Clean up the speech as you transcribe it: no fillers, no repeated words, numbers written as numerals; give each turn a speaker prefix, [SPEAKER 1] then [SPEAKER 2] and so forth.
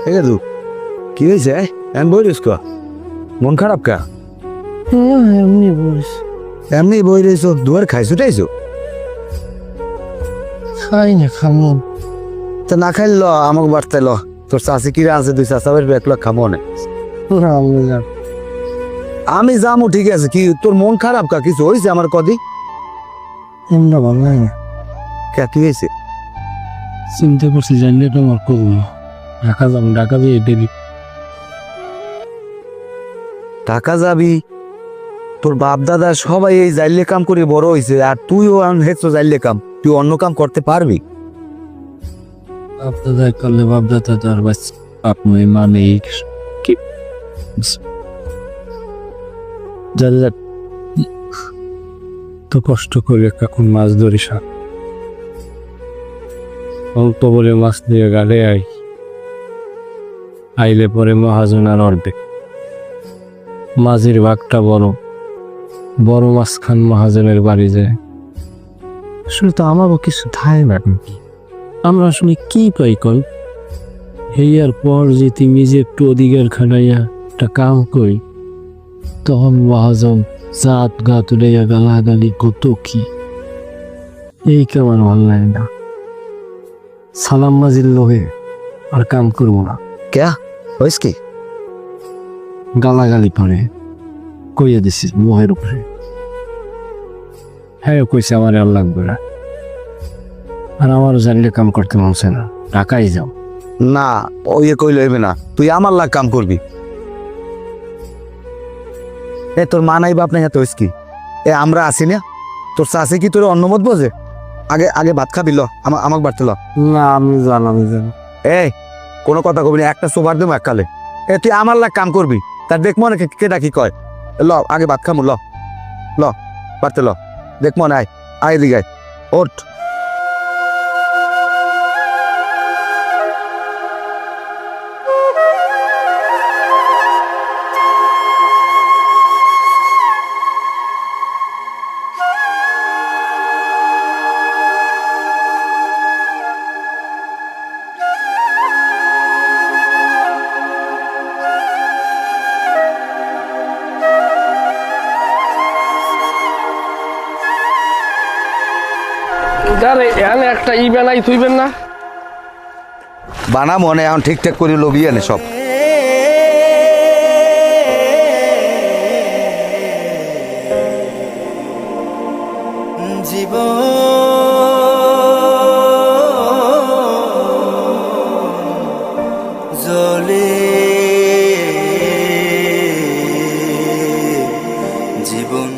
[SPEAKER 1] ঠিক আছে কি হয়েছে এমন বলিস ক মন খারাপ কা
[SPEAKER 2] এমনি বলিস।
[SPEAKER 1] এমনি বই রয়েছ দুয়ার খাইছো টাইছো
[SPEAKER 2] খাই না খামো।
[SPEAKER 1] তা না খাইল ল আমাকে বাড়তে ল তোর চাষি কিরা আছে দুই চাষা বাড়ি এক লাখ খামো না আমি যামো ঠিক আছে কি তোর মন খারাপ কা কিছু হয়েছে আমার কদি
[SPEAKER 2] এমনি ভালো লাগে না।
[SPEAKER 1] কে কি হয়েছে
[SPEAKER 2] চিন্তা করছি জানলে তোমার করবো ঢাকা যাবো, ঢাকা দিয়ে ডেলি।
[SPEAKER 1] টাকা যাবি তোর বাপ দাদা সবাই এই জাইলে কাম করে বড় হয়েছে আর তুইও হেঁচো জাইলে কাম তুই অন্য কাম করতে পারবি
[SPEAKER 2] বাপদাদা করলে বাপদাদা তো আর বাস আপনি মানে কি যা তো কষ্ট করে কখন মাছ ধরিস অল্প বলে মাছ দিয়ে গালে আইলে পরে মহাজন আর অর্ধেক মাঝের ভাগটা বড় মাছ খান মহাজনের বাড়ি যায়। আসলে তো আমারও কিছু ধায় না আমরা আসলে কি পাই কল হেয়ার পর যে তুমি যে একটু অধিকার খাটাইয়া একটা কাম করি তখন মহাজন জাত গা তুলাইয়া গালাগালি কত কি এই কেমন ভালো লাগে না। সালাম মাজির লোহে আর কাম করবো না।
[SPEAKER 1] কে হয়েছে কি
[SPEAKER 2] গালাগালি পরে কইয়া দিছি মোহের উপরে। হ্যাঁ কইছে আমার আর লাগবে না আর আমারও জানলে কাম করতে মনছে না, ঢাকায় যাও।
[SPEAKER 1] না ওই কইল হইবে না তুই আমার লাগ কাম করবি এ তোর মা নাই বাপ নাই এত হয়েছে কি এ আমরা আসি না তোর চাষি কি তোর অন্নমত বোঝে আগে আগে ভাত খাবি ল আমাকে বাড়তে ল
[SPEAKER 2] না আমি জানো
[SPEAKER 1] এই কোনো কথা কবি না একটা সোফার দেবো এককালে এ তুই আমার লাগ কাম করবি তার দেখবো না কে ডাকি কয় ল আগে ভাত খামু ল ল বাড়তে ল দেখবো না আয় দিকে ওঠ
[SPEAKER 3] আরে এখানে একটা ই বানাই তুইবেন না
[SPEAKER 1] বানা মনে এখন ঠিকঠাক করে লবি আনে সব
[SPEAKER 4] জলে জীবন